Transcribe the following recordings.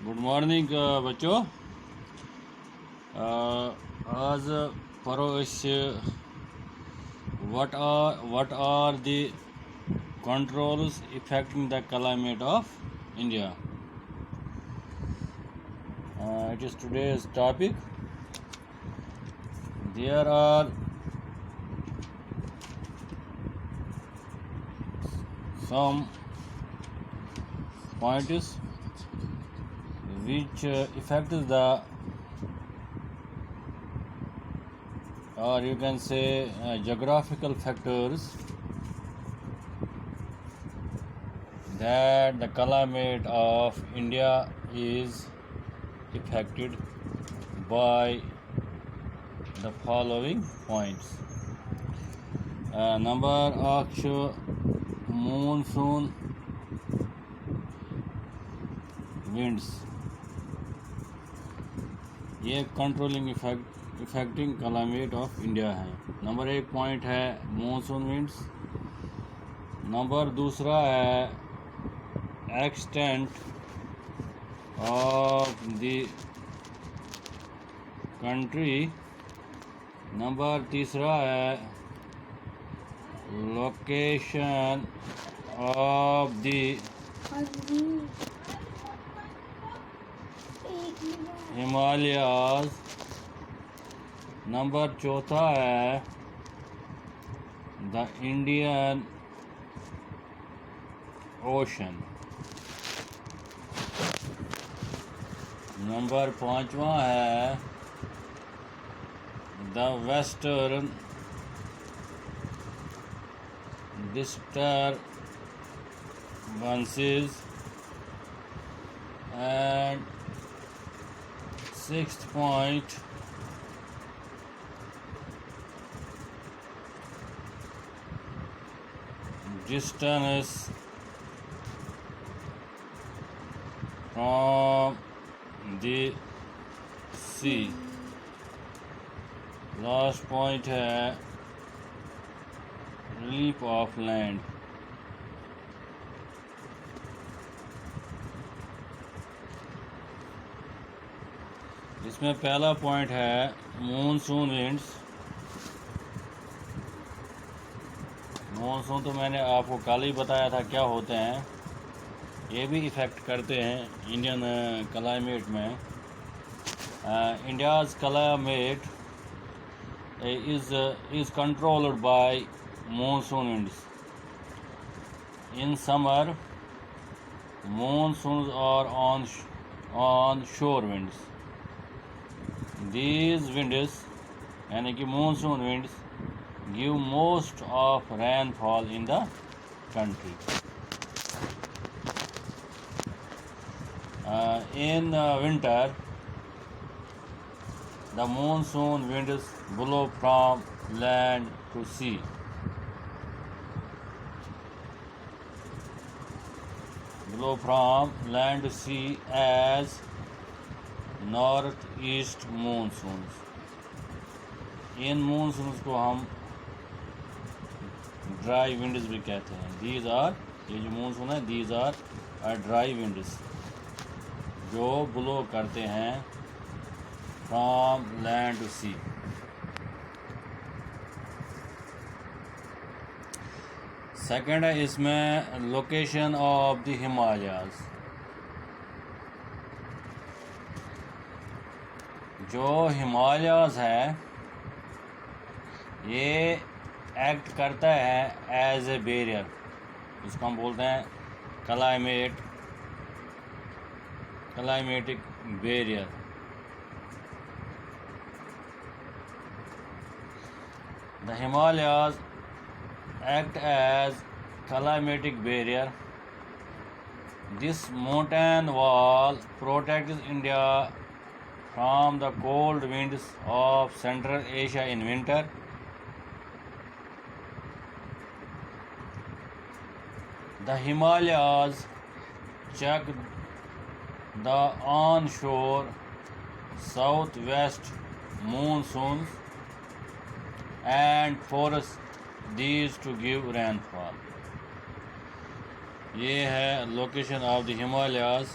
Good morning बच्चों। आज पढ़ो इस what are the controls affecting the climate of India. It is today's topic. There are some points which affect the, or you can say, geographical factors that the climate of India is affected by the following points. Number of monsoon winds, ये controlling effecting climate of India है। Number 1 point है monsoon winds. Number दूसरा है extent of the country. Number तीसरा है location of the Himalayas. Number चौथा है the Indian Ocean. Number पाँचवा है the western disturbances, and sixth point distance from the sea। Last point है रिलीफ ऑफ लैंड। इसमें पहला पॉइंट है मॉनसून विंड्स। मॉनसून तो मैंने आपको कल ही बताया था क्या होते हैं। ये भी इफ़ेक्ट करते हैं इंडियन क्लाइमेट में। India's climate is controlled by monsoon winds. In summer, monsoons are on shore winds. These winds, यानी कि monsoon winds, give most of rainfall in the country. In winter, the monsoon winds blow from land to sea. Blow from land to sea as northeast monsoons. In monsoons को हम dry winds भी कहते हैं। These are, ये जो monsoon है, these are dry winds जो blow करते हैं from land to sea। Second है इसमें लोकेशन ऑफ द हिमालयाज। जो हिमालयाज है ये एक्ट करता है एज ए बैरियर। इसको हम बोलते हैं climatic barrier. The Himalayas act as climatic barrier. This mountain wall protects India from the cold winds of Central Asia in winter. The Himalayas check the onshore southwest monsoons and force these to give rainfall. ये है location of the Himalayas.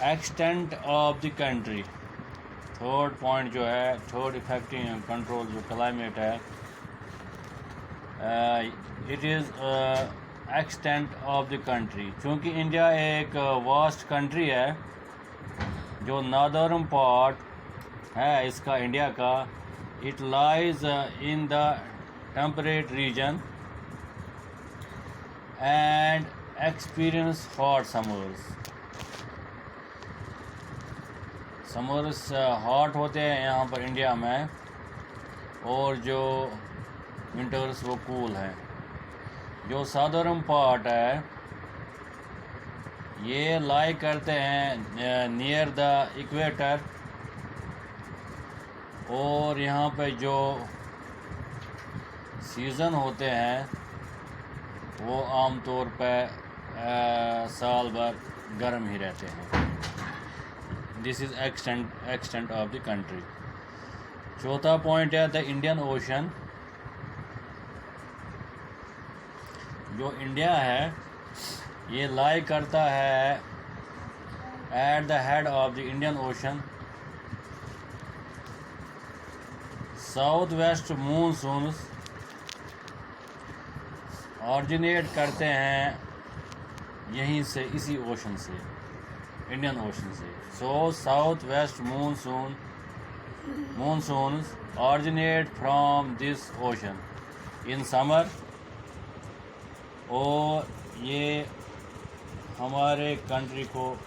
Extent of the country, third point जो है, third effective control जो climate है, it is extent of the country. चूँकि India एक vast country है, जो नॉर्दर्न पार्ट है इसका इंडिया का, it lies in the temperate region and experience hot summers. Summers hot होते हैं यहाँ पर इंडिया में, और जो विंटर्स वो कूल हैं। जो साउदर्न पार्ट है ये लाई करते हैं नियर द इक्वेटर, और यहाँ पे जो सीज़न होते हैं वो आमतौर पर साल भर गर्म ही रहते हैं। This is extent of the country. चौथा पॉइंट है द इंडियन ओशन। जो इंडिया है ये लाई करता है at the head of the Indian ocean. South west monsoons originate करते हैं यहीं से, इसी ओशन से, इंडियन ओशन से। So south west monsoons originate from this ocean in summer, और ये हमारे कंट्री को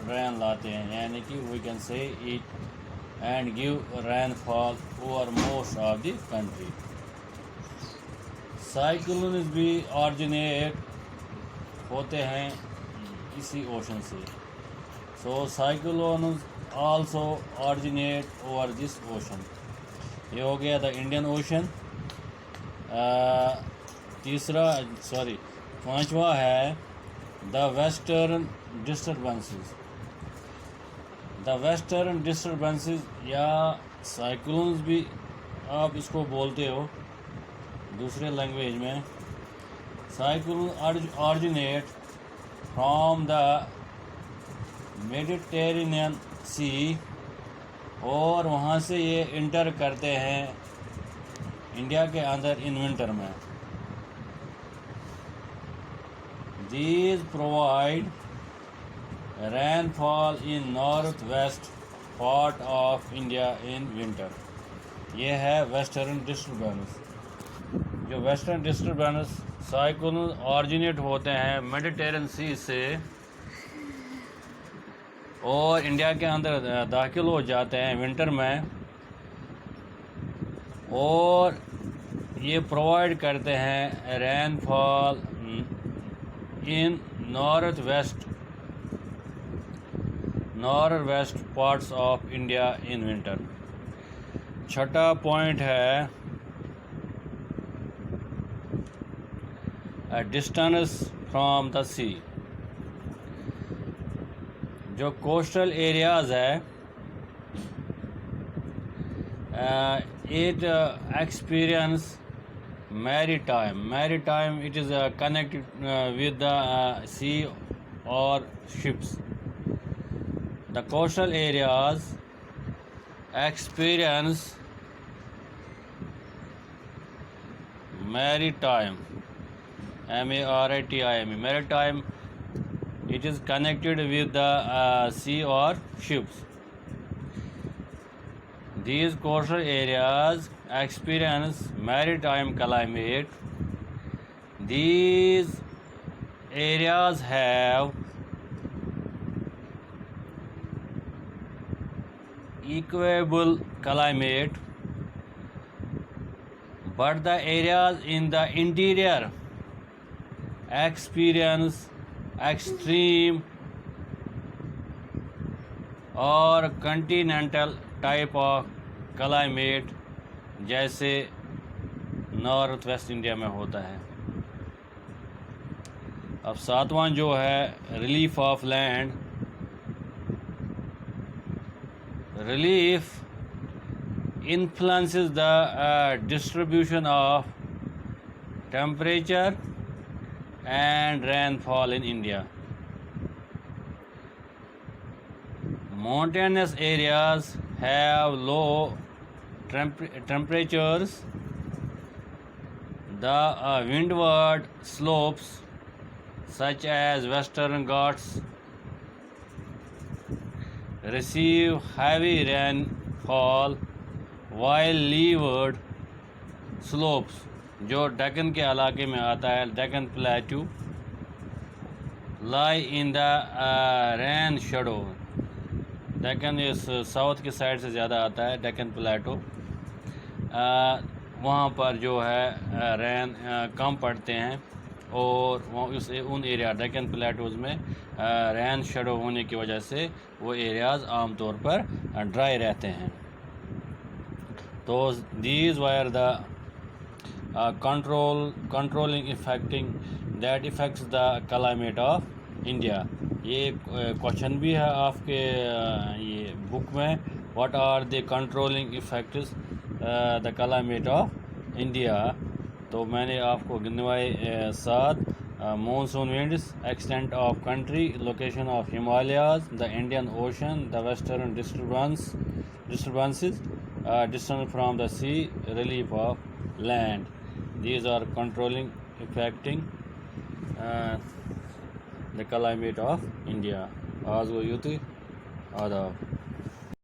रेन लाते हैं, यानी कि we can say it and give rainfall over most of the country. Cyclones भी ऑरिजिनेट होते हैं इसी ओशन से। So cyclones also originate over this ocean. ये हो गया द इंडियन ओशन। पांचवा है the western disturbances. The western disturbances या साइक्लोन्स भी आप इसको बोलते हो दूसरे लैंग्वेज में। Cyclone originate from the Mediterranean Sea, और वहाँ से ये इंटर करते हैं इंडिया के अंदर इन विंटर में। These provide rainfall in northwest part of India in winter। ये है वेस्टर्न डिस्टर्बेंस। जो वेस्टर्न डिस्टर्बेंस साइक्लोन ऑरिजिनेट होते हैं मेडिटेरेनियन सी से, और इंडिया के अंदर दाखिल हो जाते हैं विंटर में, और ये प्रोवाइड करते हैं rainfall in north west parts of India in winter. छठा पॉइंट है डिस्टेंस फ्रॉम द सी। जो कोस्टल एरियाज़ है it experience maritime it is connected with the sea or ships. The coastal areas experience maritime, maritime, it is connected with the sea or ships. These coastal areas experience maritime climate. These areas have equable climate, but the areas in the interior experience extreme और continental type of climate, जैसे north west India में होता है। अब सातवां जो है relief of land. Relief influences the distribution of temperature and rainfall in India. mountainous areas have low temperatures. The windward slopes, such as Western Ghats, receive heavy rainfall, while leeward slopes, जो डेक्कन के इलाके में आता है, Deccan प्लेटू, lie in the rain shadow. Deccan इस south की side से ज़्यादा आता है, डेक्कन प्लेटू, वहाँ पर जो है रेन कम पड़ते हैं, और वहाँ उन एरिया डेक्कन प्लेटूज़ में रेन शेडो होने की वजह से वो एरियाज़ आमतौर पर ड्राई रहते हैं. तो these are the controlling that effects the climate of India. ये क्वेश्चन भी है आपके ये बुक में, what are the controlling effects the climate of India. तो मैंने आपको गिनवाए 7. Monsoon winds, extent of country, location of Himalayas, the Indian Ocean, the western disturbances, distance from the sea, relief of land. These are controlling, affecting the climate of India. आज वो युति आदाब.